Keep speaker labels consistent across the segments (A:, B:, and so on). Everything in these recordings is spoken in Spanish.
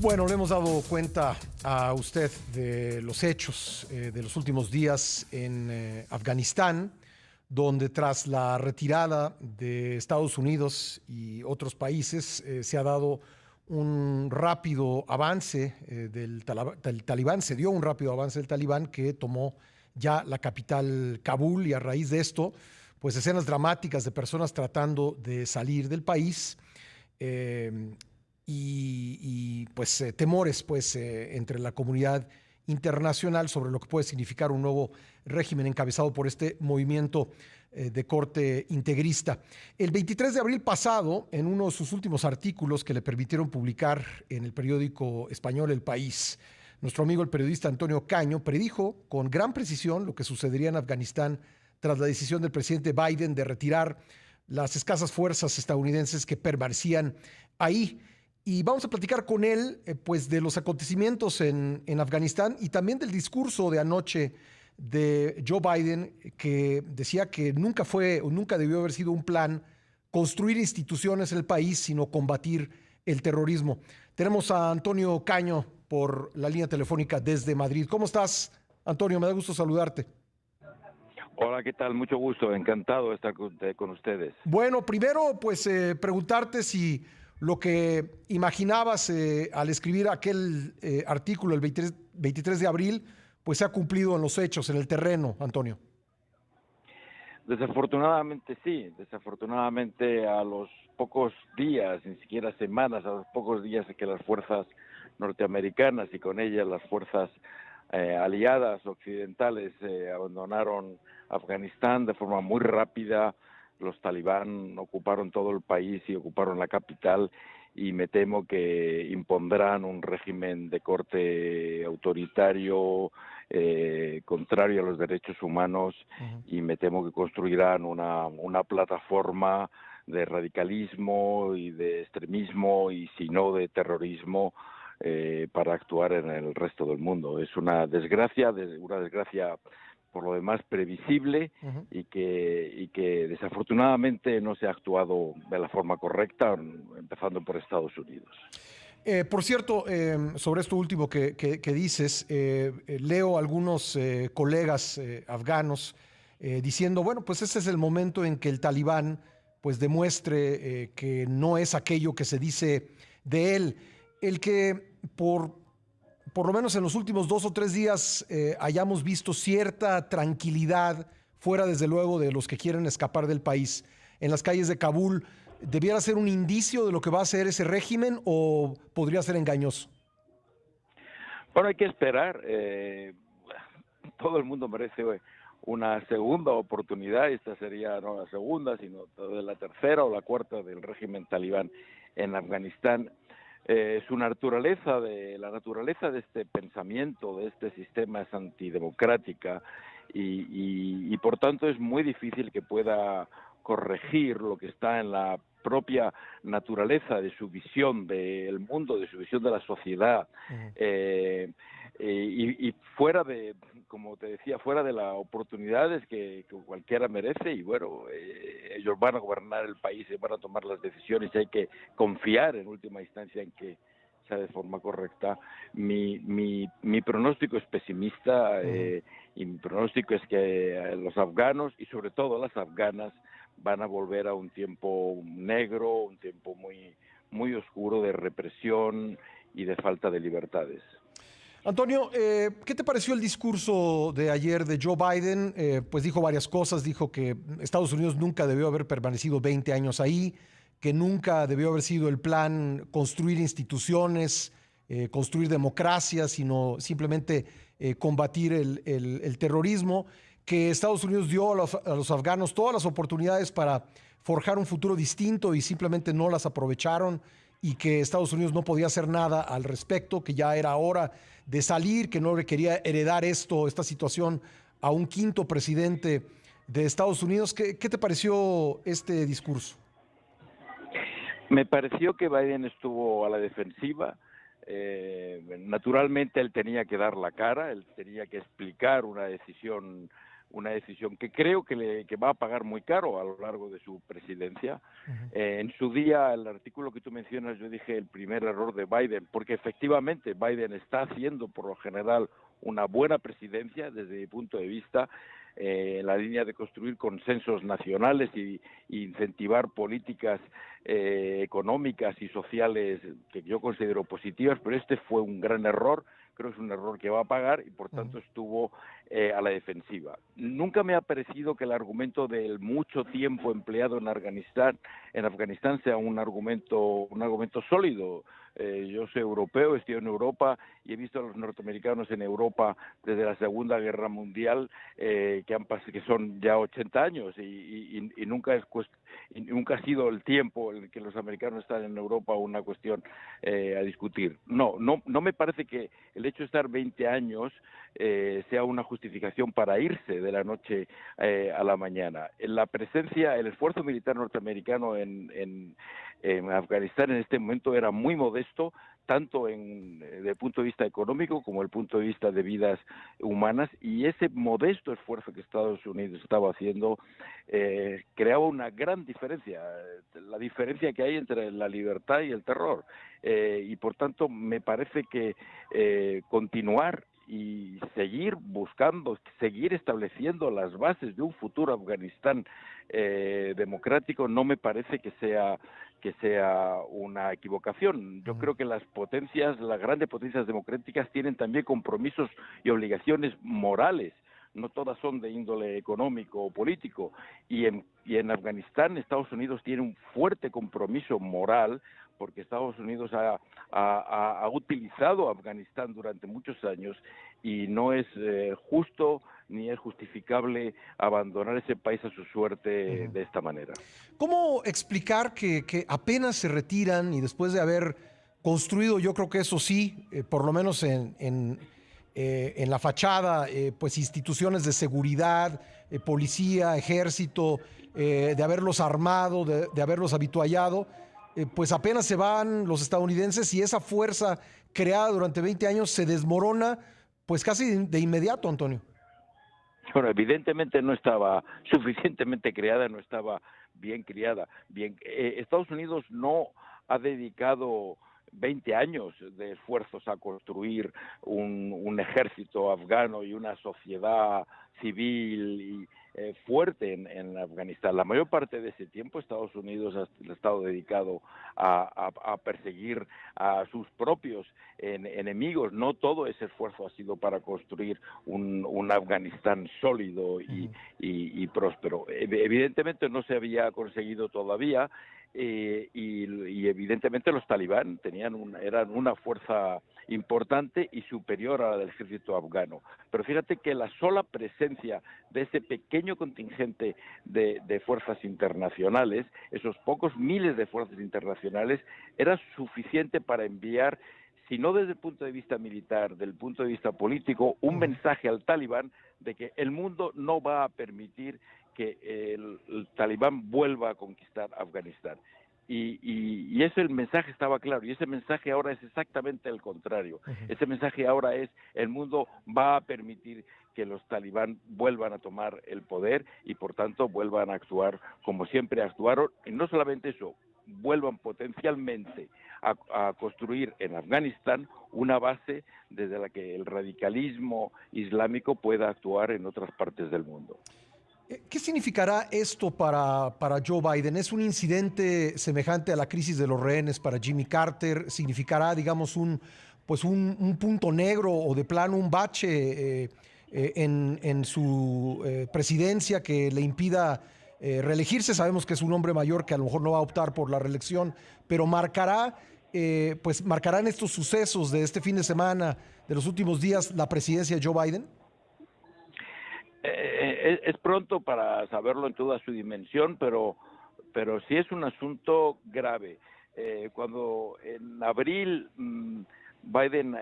A: Bueno, le hemos dado cuenta a usted de los hechos de los últimos días en Afganistán, donde tras la retirada de Estados Unidos y otros países se ha dado un rápido avance del Talibán, se dio un rápido avance del Talibán que tomó ya la capital Kabul y a raíz de esto, pues escenas dramáticas de personas tratando de salir del país. eh, pues temores entre la comunidad internacional sobre lo que puede significar un nuevo régimen encabezado por este movimiento de corte integrista. El 23 de abril pasado, en uno de sus últimos artículos que le permitieron publicar en el periódico español El País, nuestro amigo el periodista Antonio Caño predijo con gran precisión lo que sucedería en Afganistán tras la decisión del presidente Biden de retirar las escasas fuerzas estadounidenses que permanecían ahí. Y vamos a platicar con él, pues, de los acontecimientos en Afganistán y también del discurso de anoche de Joe Biden, que decía que nunca fue o nunca debió haber sido un plan construir instituciones en el país, sino combatir el terrorismo. Tenemos a Antonio Caño por la línea telefónica desde Madrid. ¿Cómo estás, Antonio? Me da gusto saludarte.
B: Hola, ¿qué tal? Mucho gusto, encantado de estar con ustedes.
A: Bueno, primero, pues preguntarte si lo que imaginabas al escribir aquel artículo el 23 de abril, pues se ha cumplido en los hechos, en el terreno, Antonio.
B: Desafortunadamente sí, desafortunadamente a los pocos días, ni siquiera semanas, a los pocos días de que las fuerzas norteamericanas y con ellas las fuerzas aliadas occidentales abandonaron Afganistán de forma muy rápida. Los talibán ocuparon todo el país y ocuparon la capital y me temo que impondrán un régimen de corte autoritario, contrario a los derechos humanos, y me temo que construirán una plataforma de radicalismo y de extremismo y si no de terrorismo para actuar en el resto del mundo. Es una desgracia por lo demás previsible y que desafortunadamente no se ha actuado de la forma correcta, empezando por Estados Unidos.
A: Por cierto, sobre esto último que dices, leo algunos colegas afganos diciendo, bueno, pues ese es el momento en que el talibán pues demuestre que no es aquello que se dice de él. El que por lo menos en los últimos 2 o 3 días hayamos visto cierta tranquilidad fuera, desde luego, de los que quieren escapar del país en las calles de Kabul, ¿debiera ser un indicio de lo que va a ser ese régimen o podría ser engañoso?
B: Bueno, hay que esperar. Todo el mundo merece una segunda oportunidad. Esta sería no la segunda, sino la tercera o la cuarta del régimen talibán en Afganistán. La naturaleza de este pensamiento, de este sistema es antidemocrática y por tanto es muy difícil que pueda corregir lo que está en la propia naturaleza de su visión del mundo, de su visión de la sociedad, y fuera de, como te decía, fuera de las oportunidades que cualquiera merece. Y bueno, ellos van a gobernar el país y van a tomar las decisiones y hay que confiar en última instancia en que sea de forma correcta. Mi pronóstico es pesimista y mi pronóstico es que los afganos y sobre todo las afganas van a volver a un tiempo negro, un tiempo muy oscuro de represión y de falta de libertades.
A: Antonio, ¿qué te pareció el discurso de ayer de Joe Biden? Pues dijo varias cosas, dijo que Estados Unidos nunca debió haber permanecido 20 años ahí, que nunca debió haber sido el plan construir instituciones, construir democracia, sino simplemente combatir el terrorismo, que Estados Unidos dio a los afganos todas las oportunidades para forjar un futuro distinto y simplemente no las aprovecharon y que Estados Unidos no podía hacer nada al respecto, que ya era hora de salir, que no le quería heredar esta situación a un quinto presidente de Estados Unidos. ¿Qué te pareció este discurso?
B: Me pareció que Biden estuvo a la defensiva. Naturalmente él tenía que dar la cara, él tenía que explicar una decisión una decisión que creo que va a pagar muy caro a lo largo de su presidencia. En su día, el artículo que tú mencionas, yo dije el primer error de Biden, porque efectivamente Biden está haciendo por lo general una buena presidencia desde mi punto de vista, en la línea de construir consensos nacionales y incentivar políticas económicas y sociales que yo considero positivas, pero este fue un gran error. Creo que es un error que va a pagar y por tanto estuvo a la defensiva. Nunca me ha parecido que el argumento del mucho tiempo empleado en Afganistán sea un argumento sólido. Yo soy europeo, estoy en Europa y he visto a los norteamericanos en Europa desde la Segunda Guerra Mundial que son ya 80 años y nunca ha sido el tiempo en el que los americanos están en Europa una cuestión a discutir. No me parece que el hecho de estar 20 años sea una justificación para irse de la noche a la mañana. El esfuerzo militar norteamericano en Afganistán en este momento era muy modesto, tanto desde el punto de vista económico como desde el punto de vista de vidas humanas, y ese modesto esfuerzo que Estados Unidos estaba haciendo creaba una gran diferencia, la diferencia que hay entre la libertad y el terror, y por tanto me parece que continuar y seguir buscando, seguir estableciendo las bases de un futuro Afganistán democrático no me parece que sea una equivocación. Yo creo que las grandes potencias democráticas tienen también compromisos y obligaciones morales. No todas son de índole económico o político. Y en Afganistán, Estados Unidos tiene un fuerte compromiso moral, porque Estados Unidos ha utilizado Afganistán durante muchos años y no es justo ni es justificable abandonar ese país a su suerte de esta manera.
A: ¿Cómo explicar que apenas se retiran y después de haber construido, yo creo que eso sí, por lo menos en la fachada, pues instituciones de seguridad, policía, ejército, de haberlos armado, de haberlos habituallado, pues apenas se van los estadounidenses y esa fuerza creada durante 20 años se desmorona pues casi de inmediato, Antonio?
B: Bueno, evidentemente no estaba suficientemente creada, no estaba bien criada. Estados Unidos no ha dedicado 20 años de esfuerzos a construir un ejército afgano y una sociedad civil fuerte en Afganistán. La mayor parte de ese tiempo Estados Unidos ha estado dedicado a perseguir a sus propios enemigos. No todo ese esfuerzo ha sido para construir un Afganistán sólido y próspero. Evidentemente no se había conseguido todavía. Y evidentemente los talibán eran una fuerza importante y superior a la del ejército afgano. Pero fíjate que la sola presencia de ese pequeño contingente de fuerzas internacionales, esos pocos miles de fuerzas internacionales, era suficiente para enviar, si no desde el punto de vista militar, desde el punto de vista político, un mensaje al talibán de que el mundo no va a permitir que el talibán vuelva a conquistar Afganistán. Y ese mensaje estaba claro, y ese mensaje ahora es exactamente el contrario. Ese mensaje ahora es: el mundo va a permitir que los talibán vuelvan a tomar el poder y por tanto vuelvan a actuar como siempre actuaron, y no solamente eso, vuelvan potencialmente a construir en Afganistán una base desde la que el radicalismo islámico pueda actuar en otras partes del mundo.
A: ¿Qué significará esto para Joe Biden? ¿Es un incidente semejante a la crisis de los rehenes para Jimmy Carter? ¿Significará, digamos, un punto negro o de plano un bache en su presidencia que le impida reelegirse? Sabemos que es un hombre mayor que a lo mejor no va a optar por la reelección, pero marcarán estos sucesos de este fin de semana, de los últimos días, la presidencia de Joe Biden.
B: Es pronto para saberlo en toda su dimensión, pero sí es un asunto grave. Cuando en abril Biden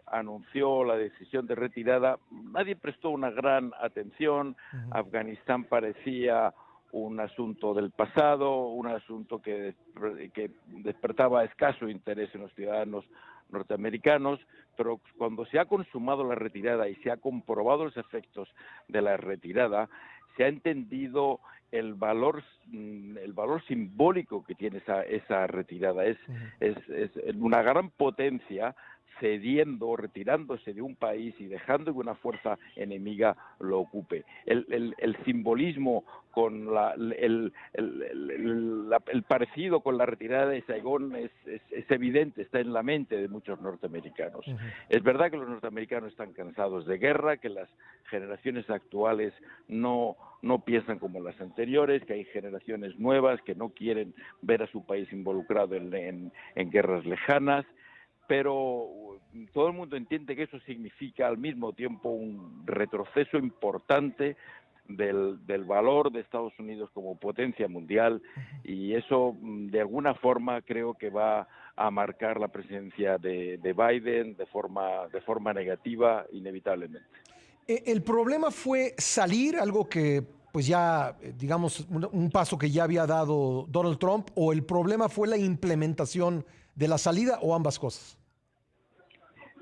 B: anunció la decisión de retirada, nadie prestó una gran atención. Afganistán parecía un asunto del pasado, un asunto que despertaba escaso interés en los ciudadanos norteamericanos, pero cuando se ha consumado la retirada y se ha comprobado los efectos de la retirada, se ha entendido el valor simbólico que tiene esa retirada. Es una gran potencia cediendo, retirándose de un país y dejando que una fuerza enemiga lo ocupe. El simbolismo con el parecido con la retirada de Saigón es evidente, está en la mente de muchos norteamericanos. Es verdad que los norteamericanos están cansados de guerra, que las generaciones actuales no piensan como las anteriores, que hay generaciones nuevas que no quieren ver a su país involucrado en guerras lejanas, pero todo el mundo entiende que eso significa al mismo tiempo un retroceso importante del valor de Estados Unidos como potencia mundial, y eso de alguna forma creo que va a marcar la presidencia de Biden de forma negativa, inevitablemente.
A: El problema fue salir, algo que pues ya, digamos, un paso que ya había dado Donald Trump, o el problema fue la implementación de la salida, o ambas cosas.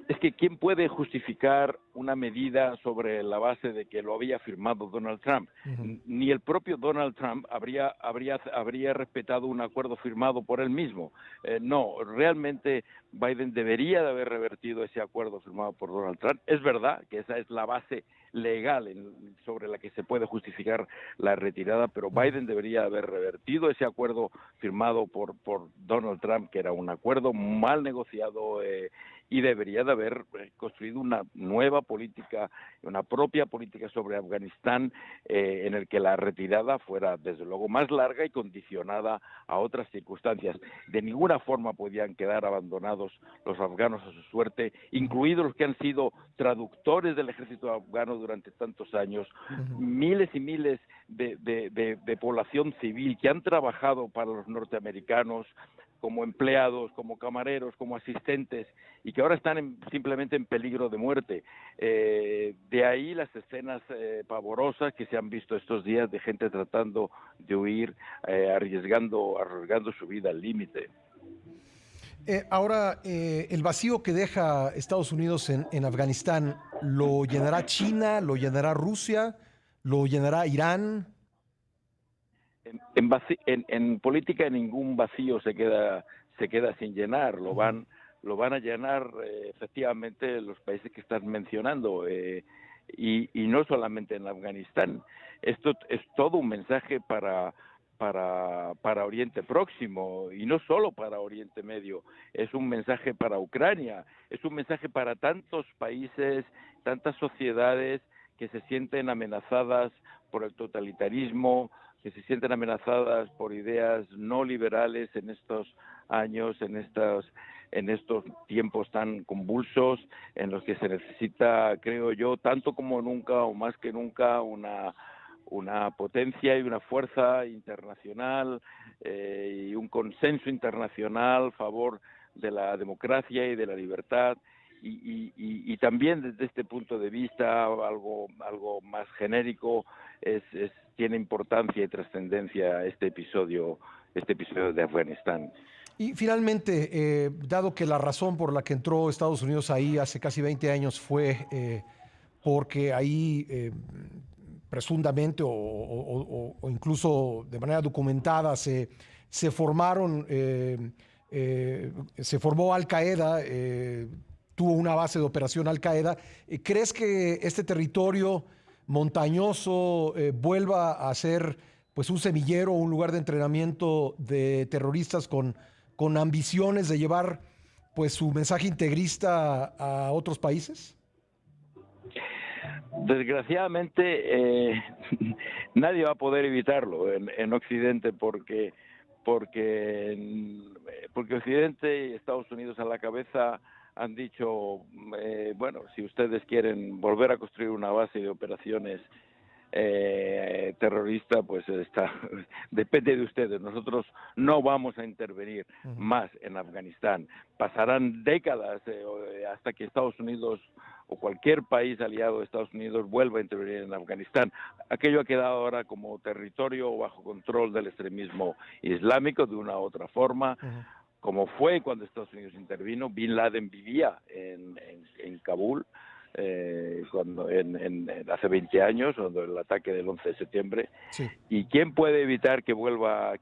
B: Es que ¿quién puede justificar una medida sobre la base de que lo había firmado Donald Trump? Ni el propio Donald Trump habría respetado un acuerdo firmado por él mismo. No, realmente Biden debería de haber revertido ese acuerdo firmado por Donald Trump. Es verdad que esa es la base legal sobre la que se puede justificar la retirada, pero Biden debería haber revertido ese acuerdo firmado por Donald Trump, que era un acuerdo mal negociado, y debería de haber construido una nueva política, una propia política sobre Afganistán, en el que la retirada fuera desde luego más larga y condicionada a otras circunstancias. De ninguna forma podían quedar abandonados los afganos a su suerte, incluidos los que han sido traductores del ejército afgano durante tantos años, miles y miles de población civil que han trabajado para los norteamericanos como empleados, como camareros, como asistentes, y que ahora están simplemente en peligro de muerte. De ahí las escenas pavorosas que se han visto estos días de gente tratando de huir, arriesgando su vida al límite.
A: Ahora, el vacío que deja Estados Unidos en Afganistán, ¿lo llenará China? ¿Lo llenará Rusia? ¿Lo llenará Irán?
B: En política ningún vacío se queda sin llenar, lo van a llenar efectivamente los países que estás mencionando, y no solamente en Afganistán. Esto es todo un mensaje para Oriente Próximo, y no solo para Oriente Medio, es un mensaje para Ucrania, es un mensaje para tantos países, tantas sociedades que se sienten amenazadas por el totalitarismo, que se sienten amenazadas por ideas no liberales en estos años, en estos tiempos tan convulsos, en los que se necesita, creo yo, tanto como nunca o más que nunca, una potencia y una fuerza internacional, y un consenso internacional a favor de la democracia y de la libertad. Y también desde este punto de vista algo más genérico, tiene importancia y trascendencia este episodio de Afganistán.
A: Y finalmente, dado que la razón por la que entró Estados Unidos ahí hace casi 20 años fue porque ahí presuntamente o incluso de manera documentada se formaron, se formó Al Qaeda, tuvo una base de operación Al Qaeda. ¿Crees que este territorio montañoso vuelva a ser pues un semillero, un lugar de entrenamiento de terroristas con ambiciones de llevar pues su mensaje integrista a otros países?
B: Desgraciadamente, nadie va a poder evitarlo en Occidente, porque Occidente y Estados Unidos a la cabeza han dicho, bueno, si ustedes quieren volver a construir una base de operaciones terrorista, pues depende de ustedes. Nosotros no vamos a intervenir más en Afganistán. Pasarán décadas hasta que Estados Unidos o cualquier país aliado de Estados Unidos vuelva a intervenir en Afganistán. Aquello ha quedado ahora como territorio bajo control del extremismo islámico de una u otra forma, como fue cuando Estados Unidos intervino. Bin Laden vivía en Kabul, hace 20 años, cuando el ataque del 11 de septiembre.
A: Sí.
B: ¿Y quién puede evitar que vuelva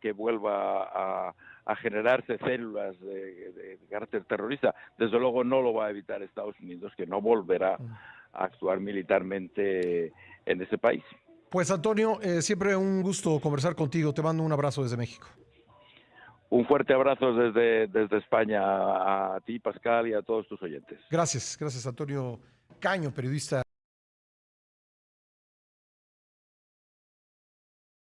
B: a generarse células de carácter terrorista? Desde luego no lo va a evitar Estados Unidos, que no volverá a actuar militarmente en ese país.
A: Pues Antonio, siempre un gusto conversar contigo. Te mando un abrazo desde México.
B: Un fuerte abrazo desde España a ti, Pascal, y a todos tus oyentes.
A: Gracias, Antonio Caño, periodista.